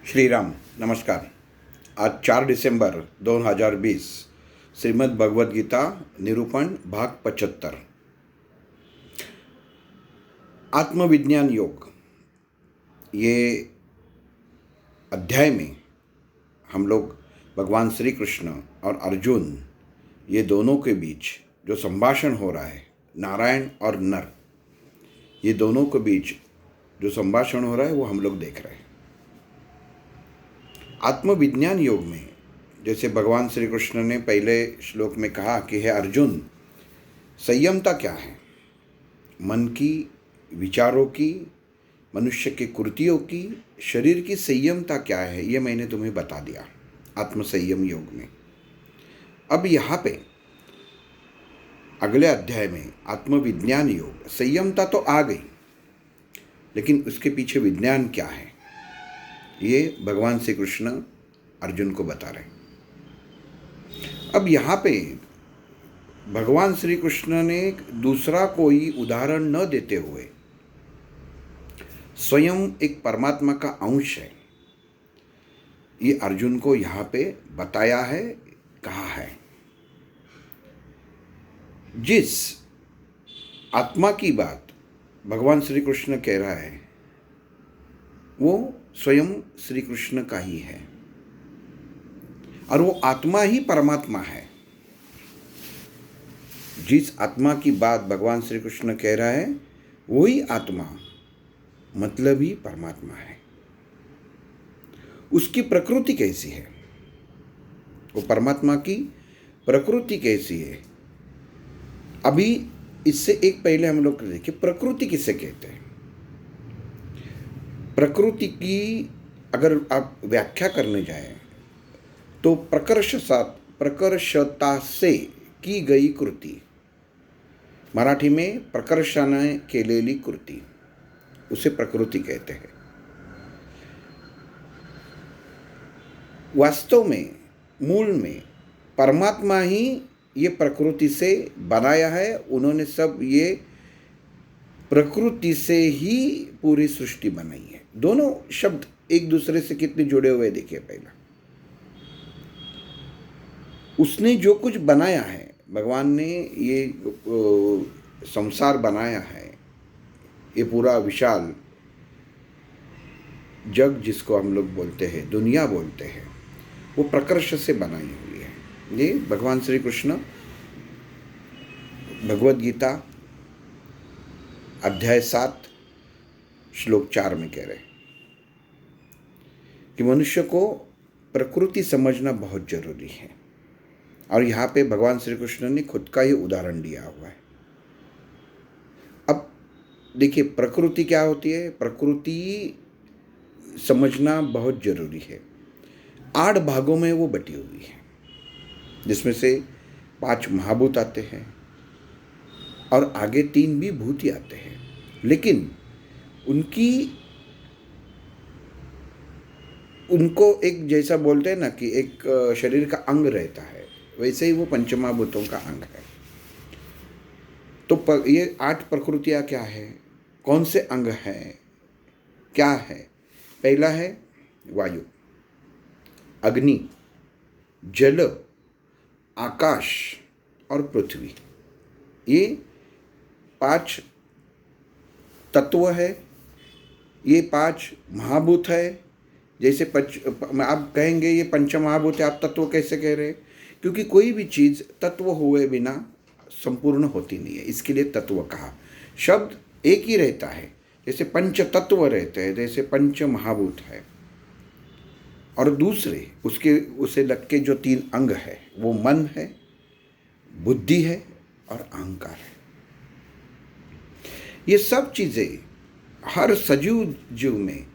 श्री राम नमस्कार। आज 4 दिसंबर 2020 श्रीमद् भगवद गीता निरूपण भाग 75 आत्मविज्ञान योग। ये अध्याय में हम लोग भगवान श्री कृष्ण और अर्जुन ये दोनों के बीच जो संभाषण हो रहा है, नारायण और नर, ये दोनों के बीच जो संभाषण हो रहा है वो हम लोग देख रहे हैं। आत्मविज्ञान योग में जैसे भगवान श्री कृष्ण ने पहले श्लोक में कहा कि हे अर्जुन, संयमता क्या है? मन की, विचारों की, मनुष्य के कृतियों की, शरीर की संयमता क्या है, ये मैंने तुम्हें बता दिया आत्मसंयम योग में। अब यहाँ पे अगले अध्याय में आत्मविज्ञान योग, संयमता तो आ गई, लेकिन उसके पीछे विज्ञान क्या है ये भगवान श्री कृष्ण अर्जुन को बता रहे हैं। अब यहाँ पे भगवान श्री कृष्ण ने दूसरा कोई उदाहरण न देते हुए स्वयं एक परमात्मा का अंश है, ये अर्जुन को यहाँ पे बताया है, कहा है। जिस आत्मा की बात भगवान श्री कृष्ण कह रहा है वो स्वयं श्री कृष्ण का ही है, और वो आत्मा ही परमात्मा है। जिस आत्मा की बात भगवान श्री कृष्ण कह रहा है वही आत्मा मतलब ही परमात्मा है। उसकी प्रकृति कैसी है, वो परमात्मा की प्रकृति कैसी है? अभी इससे एक पहले हम लोग देखिए प्रकृति किसे कहते हैं। प्रकृति की अगर आप व्याख्या करने जाएं तो प्रकर्षता से की गई कृति, मराठी में प्रकर्षाने केलेली कृति, उसे प्रकृति कहते हैं। वास्तव में मूल में परमात्मा ही ये प्रकृति से बनाया है। उन्होंने सब ये प्रकृति से ही पूरी सृष्टि बनाई है। दोनों शब्द एक दूसरे से कितने जुड़े हुए देखिए। पहला उसने जो कुछ बनाया है, भगवान ने ये संसार बनाया है, ये पूरा विशाल जग जिसको हम लोग बोलते हैं, दुनिया बोलते हैं, वो प्रकर्ष से बनाई हुई है। ये भगवान श्री कृष्ण भगवद गीता अध्याय 7 श्लोक 4 में कह रहे हैं कि मनुष्य को प्रकृति समझना बहुत जरूरी है। और यहाँ पे भगवान श्री कृष्ण ने खुद का ही उदाहरण दिया हुआ है। अब देखिए प्रकृति क्या होती है, प्रकृति समझना बहुत जरूरी है। 8 भागों में वो बटी हुई है, जिसमें से 5 महाभूत आते हैं और आगे 3 भी भूति आते हैं। लेकिन उनको एक जैसा बोलते हैं ना कि एक शरीर का अंग रहता है, वैसे ही वो पंचमहाभूतों का अंग है। तो ये 8 प्रकृतियाँ क्या है, कौन से अंग हैं, क्या है? पहला है वायु, अग्नि, जल, आकाश और पृथ्वी। ये 5 तत्व है, ये 5 महाभूत है। जैसे आप कहेंगे ये पंचमहाभूत है, आप तत्व कैसे कह रहे हैं? क्योंकि कोई भी चीज़ तत्व हुए बिना संपूर्ण होती नहीं है, इसके लिए तत्व कहा। शब्द एक ही रहता है, जैसे पंच तत्व रहते हैं, जैसे पंच महाभूत है। और दूसरे उसे लग के जो 3 अंग है वो मन है, बुद्धि है और अहंकार है। ये सब चीज़ें हर सजीव जीव में,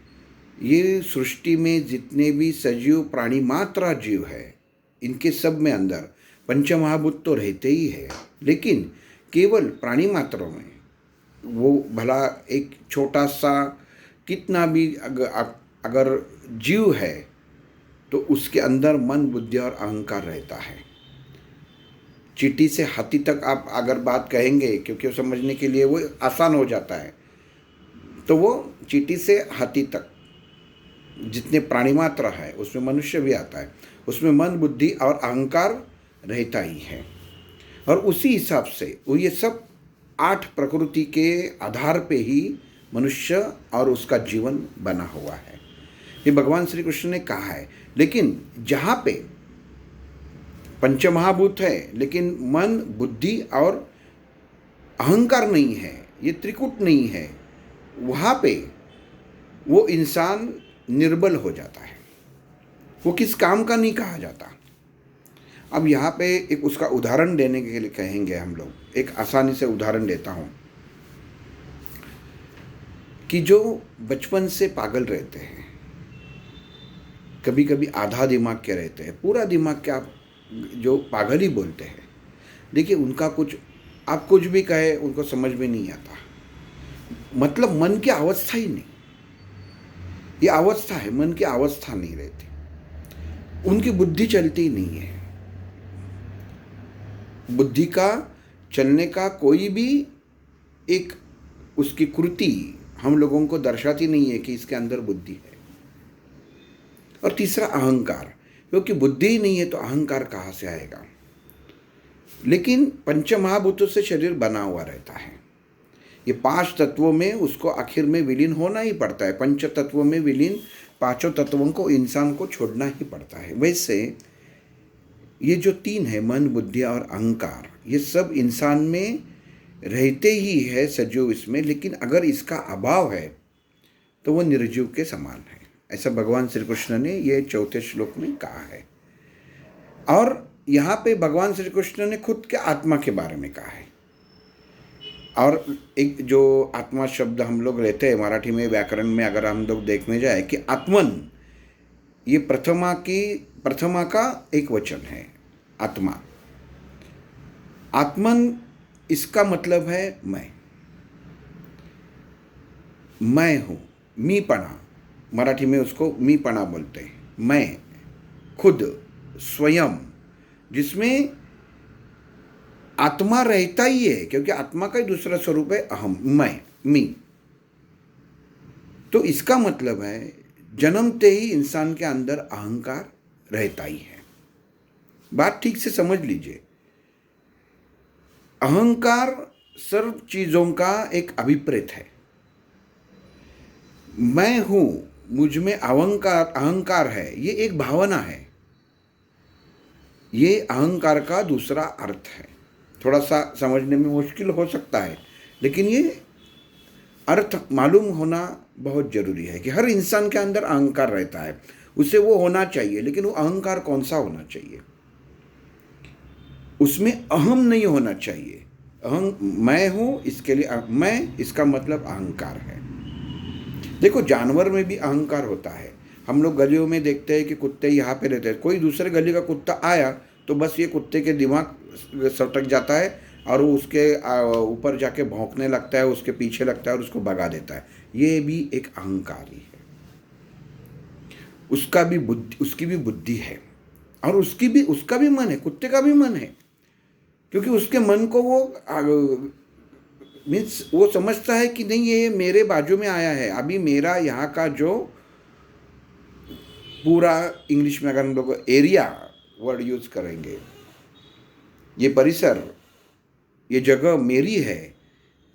ये सृष्टि में जितने भी सजीव प्राणी मात्रा जीव है, इनके सब में अंदर पंचमहाभूत तो रहते ही है। लेकिन केवल प्राणी मात्रों में वो भला एक छोटा सा कितना भी अगर जीव है तो उसके अंदर मन, बुद्धि और अहंकार रहता है। चींटी से हाथी तक आप अगर बात कहेंगे, क्योंकि वो समझने के लिए वो आसान हो जाता है, तो वो चींटी से हाथी तक जितने प्राणी मात्रा है उसमें मनुष्य भी आता है, उसमें मन, बुद्धि और अहंकार रहता ही है। और उसी हिसाब से वो ये सब 8 प्रकृति के आधार पे ही मनुष्य और उसका जीवन बना हुआ है, ये भगवान श्री कृष्ण ने कहा है। लेकिन जहाँ पे पंचमहाभूत है लेकिन मन, बुद्धि और अहंकार नहीं है, ये त्रिकूट नहीं है, वहाँ पे वो इंसान निर्बल हो जाता है, वो किस काम का नहीं कहा जाता। अब यहाँ पे एक उसका उदाहरण देने के लिए कहेंगे हम लोग, एक आसानी से उदाहरण देता हूँ कि जो बचपन से पागल रहते हैं, कभी कभी आधा दिमाग के रहते हैं, पूरा दिमाग के आप जो पागल ही बोलते हैं, देखिए उनका कुछ, आप कुछ भी कहे उनको समझ में नहीं आता, मतलब मन की अवस्था ही नहीं, ये अवस्था है, मन की अवस्था नहीं रहती, उनकी बुद्धि चलती ही नहीं है। बुद्धि का चलने का कोई भी एक उसकी कृति हम लोगों को दर्शाती नहीं है कि इसके अंदर बुद्धि है। और तीसरा अहंकार, क्योंकि बुद्धि ही नहीं है तो अहंकार कहाँ से आएगा। लेकिन पंच महाभूतों से शरीर बना हुआ रहता है, ये 5 तत्वों में उसको आखिर में विलीन होना ही पड़ता है, पंच तत्वों में विलीन 5 तत्वों को इंसान को छोड़ना ही पड़ता है। वैसे ये जो 3 है, मन, बुद्धि और अहंकार, ये सब इंसान में रहते ही है सजीव इसमें, लेकिन अगर इसका अभाव है तो वो निर्जीव के समान है, ऐसा भगवान श्री कृष्ण ने ये 4थे श्लोक में कहा है। और यहाँ पे भगवान श्री कृष्ण ने खुद के आत्मा के बारे में कहा है। और एक जो आत्मा शब्द हम लोग लेते हैं मराठी में, व्याकरण में अगर हम लोग देखने जाए कि आत्मन, ये प्रथमा का एक वचन है, आत्मा। आत्मन इसका मतलब है मैं हूँ, मीपणा, मराठी में उसको मीपणा बोलते हैं, मैं, खुद, स्वयं, जिसमें आत्मा रहता ही है, क्योंकि आत्मा का ही दूसरा स्वरूप है अहम, मैं, मी। तो इसका मतलब है जन्मते ही इंसान के अंदर अहंकार रहता ही है। बात ठीक से समझ लीजिए, अहंकार सर्व चीजों का एक अभिप्रेत है। मैं हूं, मुझ में अहंकार है, ये एक भावना है, ये अहंकार का दूसरा अर्थ है। थोड़ा सा समझने में मुश्किल हो सकता है, लेकिन ये अर्थ मालूम होना बहुत जरूरी है कि हर इंसान के अंदर अहंकार रहता है, उसे वो होना चाहिए, लेकिन वो अहंकार कौन सा होना चाहिए, उसमें अहम नहीं होना चाहिए। मैं हूं, इसके लिए मैं, इसका मतलब अहंकार है। देखो जानवर में भी अहंकार होता है, हम लोग गलियों में देखते हैं कि कुत्ते यहाँ पे रहते हैं, कोई दूसरे गली का कुत्ता आया तो बस ये कुत्ते के दिमाग सटक जाता है और वो उसके ऊपर जाके भौंकने लगता है, उसके पीछे लगता है और उसको भगा देता है। ये भी एक अहंकार ही है, उसकी भी बुद्धि है और उसका भी मन है, कुत्ते का भी मन है, क्योंकि उसके मन को वो समझता है कि नहीं ये मेरे बाजू में आया है, अभी मेरा यहाँ का जो पूरा, इंग्लिश में अगर हम लोग एरिया वर्ड यूज करेंगे, ये परिसर, ये जगह मेरी है,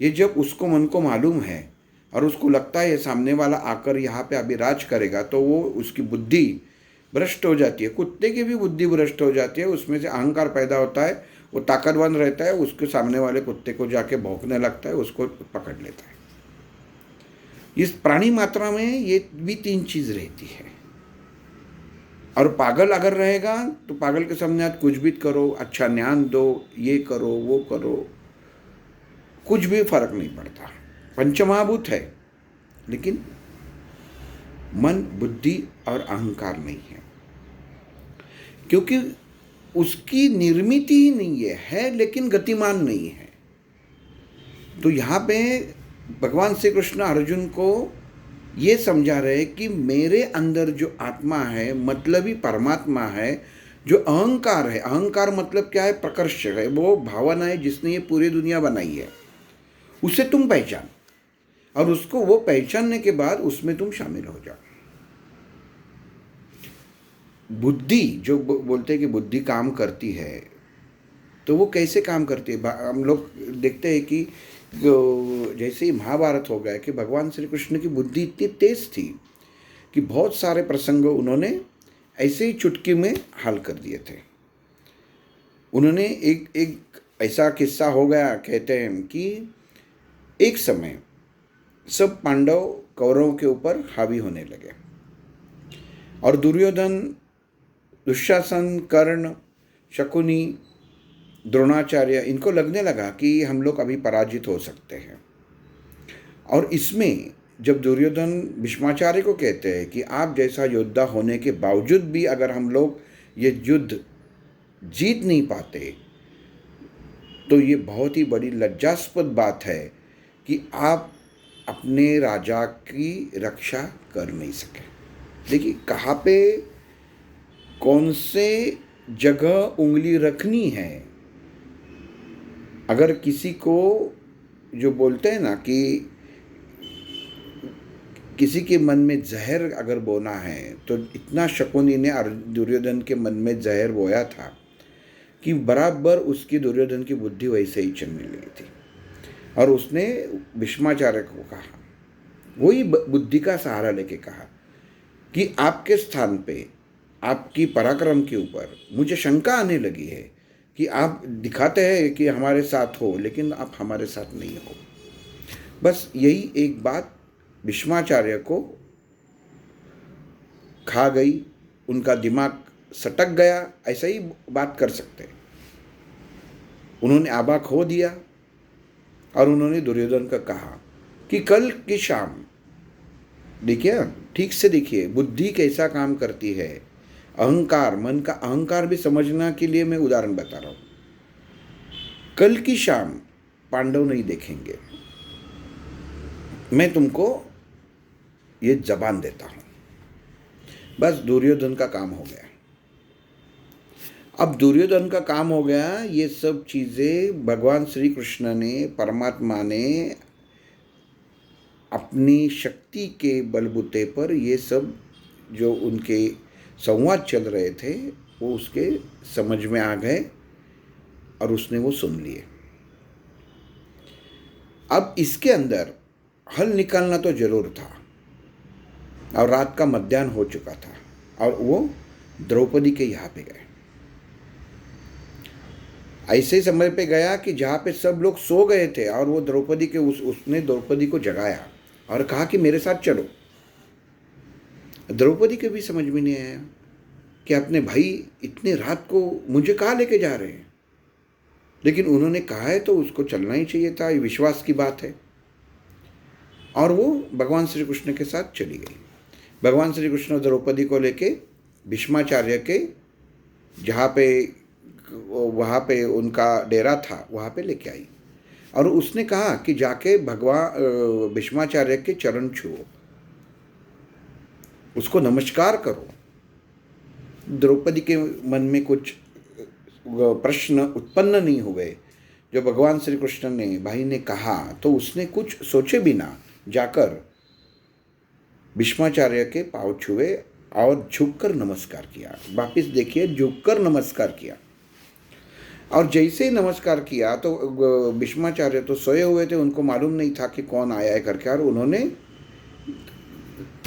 ये जब उसको मन को मालूम है और उसको लगता है सामने वाला आकर यहाँ पे अभी राज करेगा, तो वो उसकी बुद्धि भ्रष्ट हो जाती है। कुत्ते की भी बुद्धि भ्रष्ट हो जाती है, उसमें से अहंकार पैदा होता है, वो ताकतवर रहता है, उसके सामने वाले कुत्ते को जाके भौंकने लगता है, उसको पकड़ लेता है। इस प्राणी मात्रा में ये भी 3 चीज रहती है। और पागल अगर रहेगा तो पागल के सामने आप कुछ भी करो, अच्छा ज्ञान दो, ये करो वो करो, कुछ भी फर्क नहीं पड़ता। पंचमहाभूत है लेकिन मन, बुद्धि और अहंकार नहीं है, क्योंकि उसकी निर्मित ही नहीं है लेकिन गतिमान नहीं है। तो यहाँ पे भगवान श्री कृष्ण अर्जुन को ये समझा रहे कि मेरे अंदर जो आत्मा है, मतलबी परमात्मा है, जो अहंकार है, अहंकार मतलब क्या है, प्रकर्ष है, वो भावना है जिसने ये पूरी दुनिया बनाई है, उसे तुम पहचान और उसको वो पहचानने के बाद उसमें तुम शामिल हो जाओ। बुद्धि जो बोलते हैं कि बुद्धि काम करती है, तो वो कैसे काम करती है? हम लोग देखते हैं कि जैसे ही महाभारत हो गया कि भगवान श्री कृष्ण की बुद्धि इतनी तेज थी कि बहुत सारे प्रसंग उन्होंने ऐसे ही चुटकी में हल कर दिए थे। उन्होंने एक एक ऐसा किस्सा हो गया, कहते हैं कि एक समय सब पांडव कौरवों के ऊपर हावी होने लगे और दुर्योधन, दुशासन, कर्ण, शकुनी, द्रोणाचार्य, इनको लगने लगा कि हम लोग अभी पराजित हो सकते हैं। और इसमें जब दुर्योधन भीष्माचार्य को कहते हैं कि आप जैसा योद्धा होने के बावजूद भी अगर हम लोग ये युद्ध जीत नहीं पाते तो ये बहुत ही बड़ी लज्जास्पद बात है कि आप अपने राजा की रक्षा कर नहीं सके। देखिए कहाँ पे कौन से जगह उंगली रखनी है। अगर किसी को जो बोलते हैं ना कि किसी के मन में जहर अगर बोना है, तो इतना शकुनी ने दुर्योधन के मन में जहर बोया था कि बराबर उसकी दुर्योधन की बुद्धि वैसे ही चलने लगी थी। और उसने भीष्माचार्य को कहा, वही बुद्धि का सहारा लेके कहा कि आपके स्थान पे, आपकी पराक्रम के ऊपर मुझे शंका आने लगी है कि आप दिखाते हैं कि हमारे साथ हो, लेकिन आप हमारे साथ नहीं हो। बस यही एक बात भीष्माचार्य को खा गई, उनका दिमाग सटक गया, ऐसा ही बात कर सकते हैं। उन्होंने आबा खो दिया और उन्होंने दुर्योधन का कहा कि कल की शाम, देखिए ठीक से देखिए बुद्धि कैसा काम करती है। अहंकार, मन का अहंकार भी समझना के लिए मैं उदाहरण बता रहा हूँ। कल की शाम पांडव नहीं देखेंगे, मैं तुमको ये जबान देता हूँ। बस दुर्योधन का काम हो गया। अब दुर्योधन का काम हो गया। ये सब चीज़ें भगवान श्री कृष्ण ने, परमात्मा ने अपनी शक्ति के बलबूते पर ये सब जो उनके संवाद चल रहे थे वो उसके समझ में आ गए और उसने वो सुन लिए। अब इसके अंदर हल निकालना तो जरूर था और रात का मध्याह्न हो चुका था और वो द्रौपदी के यहाँ पे गए। ऐसे समय पे गया कि जहाँ पे सब लोग सो गए थे और वो द्रौपदी के उसने द्रौपदी को जगाया और कहा कि मेरे साथ चलो। द्रौपदी के भी समझ में नहीं आया कि अपने भाई इतने रात को मुझे कहाँ लेके जा रहे हैं, लेकिन उन्होंने कहा है तो उसको चलना ही चाहिए था, ये विश्वास की बात है। और वो भगवान श्री कृष्ण के साथ चली गई। भगवान श्री कृष्ण द्रौपदी को लेके भीष्माचार्य के जहाँ पे, वहाँ पे उनका डेरा था, वहाँ पे लेके आई और उसने कहा कि जाके भगवान भीष्माचार्य के चरण छुओ, उसको नमस्कार करो। द्रौपदी के मन में कुछ प्रश्न उत्पन्न नहीं हुए। जो भगवान श्री कृष्ण ने, भाई ने कहा तो उसने कुछ सोचे बिना जाकर भीष्माचार्य के पाँव छुए और झुककर नमस्कार किया। वापिस देखिए, झुककर नमस्कार किया। और जैसे ही नमस्कार किया तो भीष्माचार्य तो सोए हुए थे, उनको मालूम नहीं था कि कौन आया है करके, और उन्होंने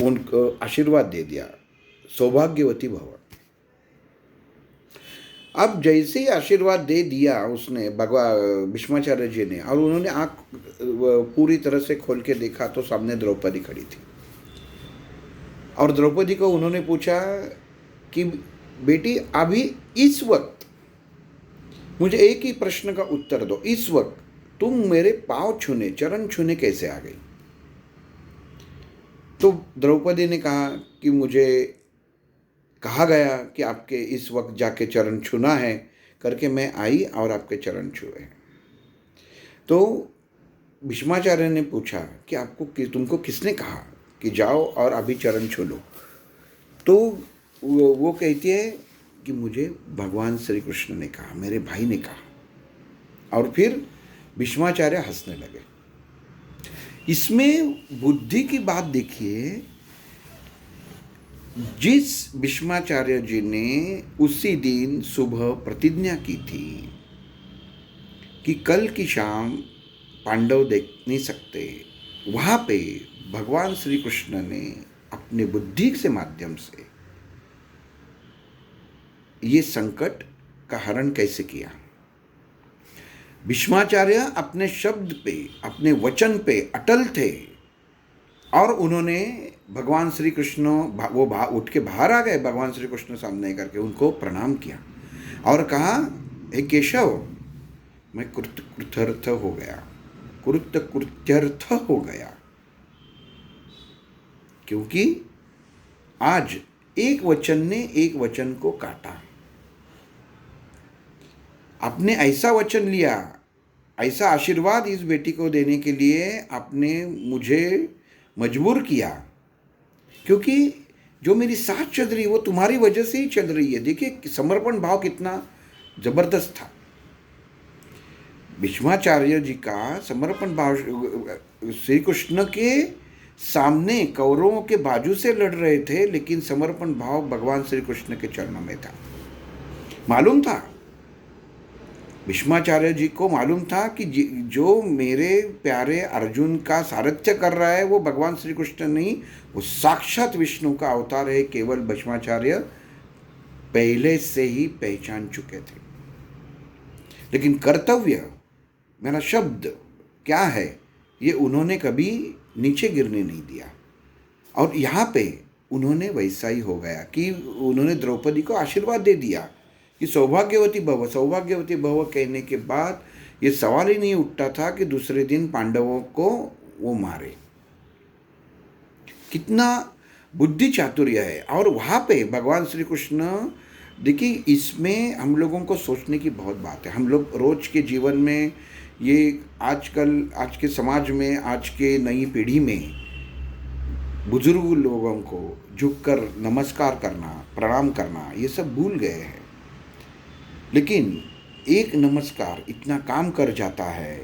उनको आशीर्वाद दे दिया, सौभाग्यवती भव। अब जैसे ही आशीर्वाद दे दिया उसने, भीष्माचार्य जी ने, और उन्होंने आँख पूरी तरह से खोल के देखा तो सामने द्रौपदी खड़ी थी। और द्रौपदी को उन्होंने पूछा कि बेटी अभी इस वक्त मुझे एक ही प्रश्न का उत्तर दो, इस वक्त तुम मेरे पाँव छूने, चरण छूने कैसे आ गई? तो द्रौपदी ने कहा कि मुझे कहा गया कि आपके इस वक्त जाके चरण छूना है करके मैं आई और आपके चरण छुए। तो भीष्माचार्य ने पूछा कि आपको तुमको किसने कहा कि जाओ और अभी चरण छू लो? तो वो कहती है कि मुझे भगवान श्री कृष्ण ने कहा, मेरे भाई ने कहा। और फिर भीष्माचार्य हंसने लगे। इसमें बुद्धि की बात देखिए जिस भीष्माचार्य जी ने उसी दिन सुबह प्रतिज्ञा की थी कि कल की शाम पांडव देख नहीं सकते, वहाँ पे भगवान श्री कृष्ण ने अपने बुद्धि से माध्यम से ये संकट का हरण कैसे किया। भीष्माचार्य अपने शब्द पे, अपने वचन पे अटल थे और उन्होंने भगवान श्री कृष्ण उठ के बाहर आ गए, भगवान श्री कृष्ण सामने करके उनको प्रणाम किया और कहा, हे केशव, मैं कृत्यर्थ हो गया, कृत्यर्थ हो गया, क्योंकि आज एक वचन ने एक वचन को काटा। आपने ऐसा वचन लिया, ऐसा आशीर्वाद इस बेटी को देने के लिए आपने मुझे मजबूर किया, क्योंकि जो मेरी साथ चल रही है वो तुम्हारी वजह से ही चल रही है। देखिए समर्पण भाव कितना जबरदस्त था। भीष्माचार्य जी का समर्पण भाव, श्री कृष्ण के सामने कौरवों के बाजू से लड़ रहे थे, लेकिन समर्पण भाव भगवान श्री कृष्ण के चरणों में था। मालूम था, भीष्माचार्य जी को मालूम था कि जो मेरे प्यारे अर्जुन का सारथ्य कर रहा है वो भगवान श्री कृष्ण नहीं, वो साक्षात विष्णु का अवतार है। केवल भीष्माचार्य पहले से ही पहचान चुके थे। लेकिन कर्तव्य, मेरा शब्द क्या है, ये उन्होंने कभी नीचे गिरने नहीं दिया। और यहाँ पे उन्होंने वैसा ही हो गया कि उन्होंने द्रौपदी को आशीर्वाद दे दिया कि सौभाग्यवती भव, सौभाग्यवती भव कहने के बाद ये सवाल ही नहीं उठता था कि दूसरे दिन पांडवों को वो मारे। कितना बुद्धि चातुर्य है। और वहाँ पे भगवान श्री कृष्ण, देखिए इसमें हम लोगों को सोचने की बहुत बात है। हम लोग रोज के जीवन में ये आजकल, आज के समाज में, आज के नई पीढ़ी में बुजुर्ग लोगों को झुककर नमस्कार करना, प्रणाम करना, ये सब भूल गए हैं। लेकिन एक नमस्कार इतना काम कर जाता है,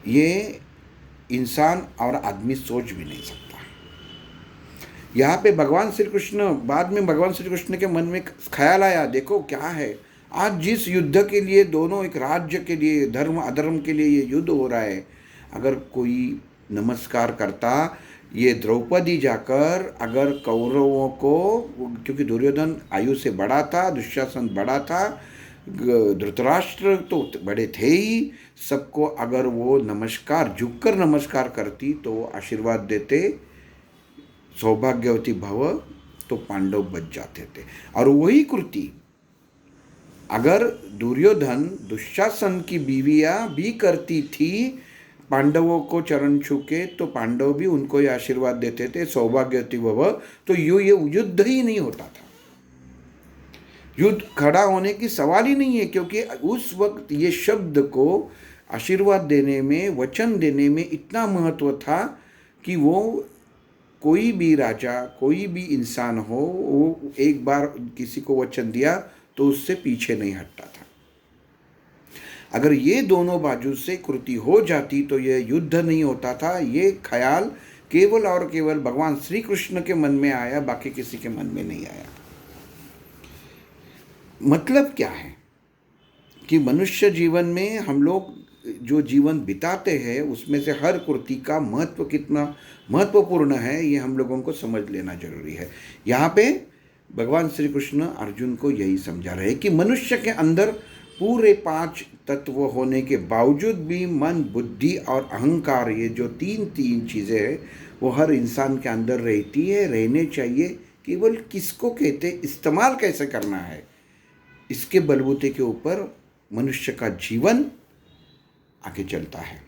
ये इंसान और आदमी सोच भी नहीं सकता। यहाँ पे भगवान श्री कृष्ण, बाद में भगवान श्री कृष्ण के मन में ख्याल आया, देखो क्या है, आज जिस युद्ध के लिए दोनों, एक राज्य के लिए, धर्म अधर्म के लिए ये युद्ध हो रहा है, अगर कोई नमस्कार करता, ये द्रौपदी जाकर अगर कौरवों को, क्योंकि दुर्योधन आयु से बड़ा था, दुशासन बड़ा था, धृतराष्ट्र तो बड़े थे ही, सबको अगर वो नमस्कार, झुककर नमस्कार करती तो आशीर्वाद देते, सौभाग्यवती भव, तो पांडव बच जाते थे। और वही कृति अगर दुर्योधन, दुशासन की बीवियां भी करती थी पांडवों को चरण छूके, तो पांडव भी उनको ये आशीर्वाद देते थे, सौभाग्यवती भव, तो ये युद्ध ही नहीं होता था। युद्ध खड़ा होने की सवाल ही नहीं है, क्योंकि उस वक्त ये शब्द को आशीर्वाद देने में, वचन देने में इतना महत्व था कि वो कोई भी राजा, कोई भी इंसान हो, वो एक बार किसी को वचन दिया तो उससे पीछे नहीं हटता था। अगर ये दोनों बाजू से कृति हो जाती तो ये युद्ध नहीं होता था। ये ख्याल केवल और केवल भगवान श्री कृष्ण के मन में आया, बाकी किसी के मन में नहीं आया। मतलब क्या है कि मनुष्य जीवन में हम लोग जो जीवन बिताते हैं उसमें से हर कृति का महत्व कितना महत्वपूर्ण है, ये हम लोगों को समझ लेना जरूरी है। यहाँ पे भगवान श्री कृष्ण अर्जुन को यही समझा रहे हैं कि मनुष्य के अंदर पूरे 5 तत्व होने के बावजूद भी मन, बुद्धि और अहंकार, ये जो तीन चीज़ें हैं वो हर इंसान के अंदर रहती है, रहने चाहिए। केवल किसको कहते, इस्तेमाल कैसे करना है, इसके बलबूते के ऊपर मनुष्य का जीवन आगे चलता है।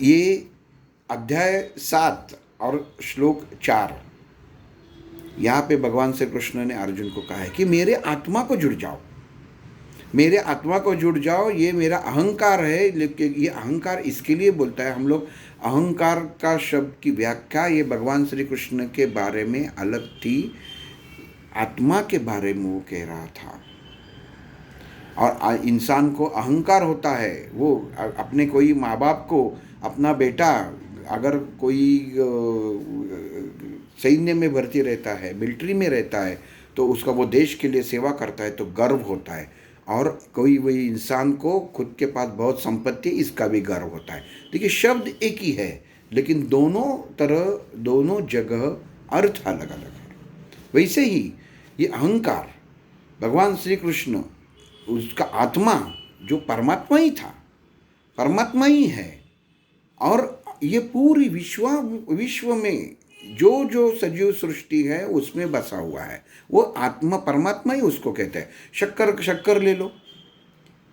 ये अध्याय 7 और श्लोक 4, यहाँ पे भगवान श्री कृष्ण ने अर्जुन को कहा है कि मेरे आत्मा को जुड़ जाओ, मेरे आत्मा को जुड़ जाओ। ये मेरा अहंकार है, लेकिन ये अहंकार इसके लिए बोलता है, हम लोग अहंकार का शब्द की व्याख्या ये भगवान श्री कृष्ण के बारे में अलग थी, आत्मा के बारे में वो कह रहा था। और इंसान को अहंकार होता है, वो अपने कोई माँ बाप को, अपना बेटा अगर कोई सैन्य में भर्ती रहता है, मिलिट्री में रहता है, तो उसका वो देश के लिए सेवा करता है तो गर्व होता है। और कोई वही इंसान को खुद के पास बहुत संपत्ति, इसका भी गर्व होता है। देखिए शब्द एक ही है, लेकिन दोनों जगह अर्थ अलग अलग है। वैसे ही ये अहंकार, भगवान श्री कृष्ण उसका आत्मा जो परमात्मा ही था, परमात्मा ही है। और ये पूरी विश्व में जो सजीव सृष्टि है उसमें बसा हुआ है, वो आत्मा परमात्मा ही उसको कहते हैं। शक्कर ले लो,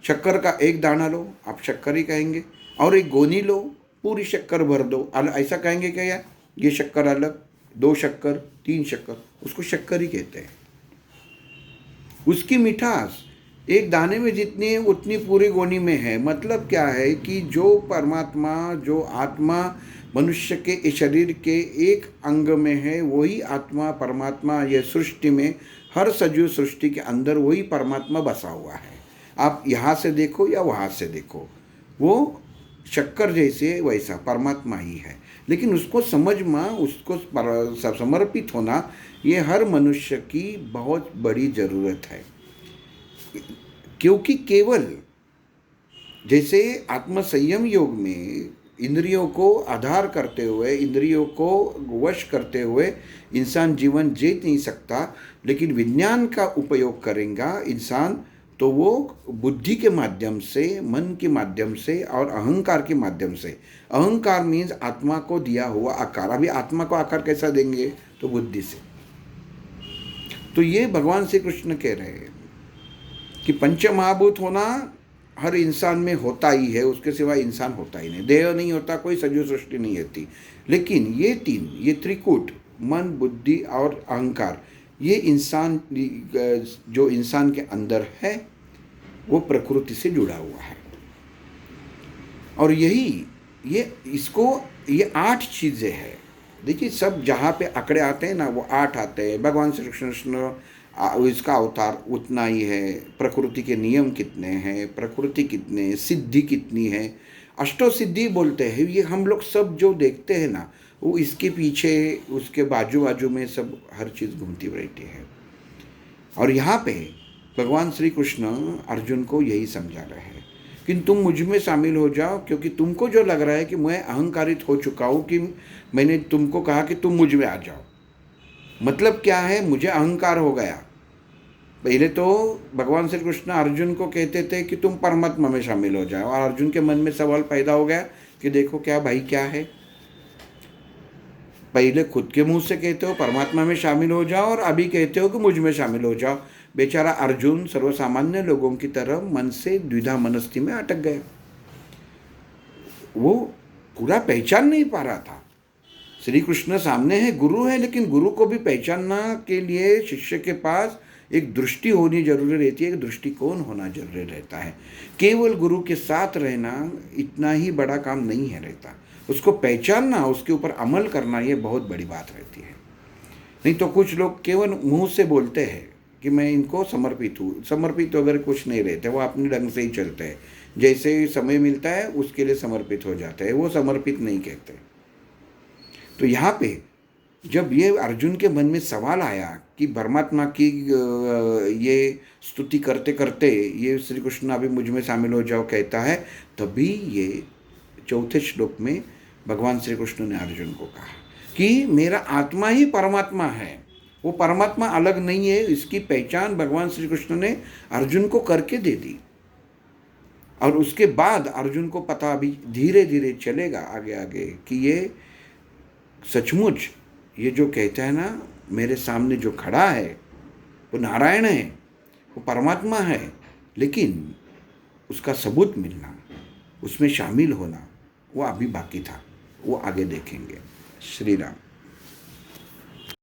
शक्कर का एक दाना लो, आप शक्कर ही कहेंगे, और एक गोनी लो, पूरी शक्कर भर दो, ऐसा कहेंगे क्या यार? ये शक्कर अलग, 2 शक्कर 3 शक्कर, उसको शक्कर ही कहते हैं। उसकी मिठास एक दाने में जितनी है उतनी पूरी गोनी में है। मतलब क्या है कि जो परमात्मा, जो आत्मा मनुष्य के शरीर के एक अंग में है, वही आत्मा परमात्मा ये सृष्टि में, हर सजीव सृष्टि के अंदर वही परमात्मा बसा हुआ है। आप यहाँ से देखो या वहाँ से देखो, वो शक्कर जैसे वैसा परमात्मा ही है। लेकिन उसको समझना, उसको समर्पित होना, ये हर मनुष्य की बहुत बड़ी ज़रूरत है। क्योंकि केवल जैसे आत्मसंयम योग में इंद्रियों को आधार करते हुए, इंद्रियों को वश करते हुए इंसान जीवन जी नहीं सकता, लेकिन विज्ञान का उपयोग करेगा इंसान तो वो बुद्धि के माध्यम से, मन के माध्यम से और अहंकार के माध्यम से। अहंकार मीन्स आत्मा को दिया हुआ आकार। अभी आत्मा को आकार कैसा देंगे? तो बुद्धि से। तो ये भगवान श्री कृष्ण कह रहे हैं कि पंच महाभूत होना हर इंसान में होता ही है, उसके सिवा इंसान होता ही नहीं। देह नहीं होता, कोई सजीव सृष्टि नहीं होती। लेकिन ये तीन, ये त्रिकूट, मन, बुद्धि और अहंकार, ये इंसान, जो इंसान के अंदर है वो प्रकृति से जुड़ा हुआ है। और यही ये 8 चीज़ें हैं। देखिए सब जहाँ पे आंकड़े आते हैं ना, वो 8 आते हैं। भगवान श्री कृष्ण इसका अवतार उतना ही है, प्रकृति के नियम कितने हैं, प्रकृति कितने, सिद्धि कितनी है, अष्टो सिद्धि बोलते हैं। ये हम लोग सब जो देखते हैं ना, वो इसके पीछे, उसके बाजू बाजू में सब हर चीज़ घूमती रहती है। और यहाँ पे भगवान श्री कृष्ण अर्जुन को यही समझा रहे हैं कि तुम मुझ में शामिल हो जाओ, क्योंकि तुमको जो लग रहा है कि मैं अहंकारित हो चुका हूँ, कि मैंने तुमको कहा कि तुम मुझ में आ जाओ। मतलब क्या है? मुझे अहंकार हो गया। पहले तो भगवान श्री कृष्ण अर्जुन को कहते थे कि तुम परमात्मा में शामिल हो जाओ, और अर्जुन के मन में सवाल पैदा हो गया कि देखो क्या भाई, क्या है? पहले खुद के मुंह से कहते हो परमात्मा में शामिल हो जाओ, और अभी कहते हो कि मुझ में शामिल हो जाओ। बेचारा अर्जुन सर्वसामान्य लोगों की तरह मन से द्विधा मनस्थिति में अटक गया। वो पूरा पहचान नहीं पा रहा था। श्री कृष्ण सामने है, गुरु है, लेकिन गुरु को भी पहचानना के लिए शिष्य के पास एक दृष्टि होनी जरूरी रहती है, एक दृष्टिकोण होना जरूरी रहता है। केवल गुरु के साथ रहना इतना ही बड़ा काम नहीं है रहता, उसको पहचानना, उसके ऊपर अमल करना, ये बहुत बड़ी बात रहती है। नहीं तो कुछ लोग केवल मुंह से बोलते हैं कि मैं इनको समर्पित हूँ। समर्पित अगर कुछ नहीं रहते, वो अपने ढंग से ही चलते हैं, जैसे समय मिलता है उसके लिए समर्पित हो जाते हैं, वो समर्पित नहीं कहते। तो यहाँ पे जब ये अर्जुन के मन में सवाल आया कि परमात्मा की ये स्तुति करते करते ये श्री कृष्ण अभी मुझ में शामिल हो जाओ कहता है, तभी ये 4थे श्लोक में भगवान श्री कृष्ण ने अर्जुन को कहा कि मेरा आत्मा ही परमात्मा है, वो परमात्मा अलग नहीं है। इसकी पहचान भगवान श्री कृष्ण ने अर्जुन को करके दे दी। और उसके बाद अर्जुन को पता अभी धीरे धीरे चलेगा आगे आगे कि ये सचमुच ये जो कहता है ना, मेरे सामने जो खड़ा है वो नारायण है, वो परमात्मा है, लेकिन उसका सबूत मिलना, उसमें शामिल होना, वो अभी बाकी था। वो आगे देखेंगे। श्री राम।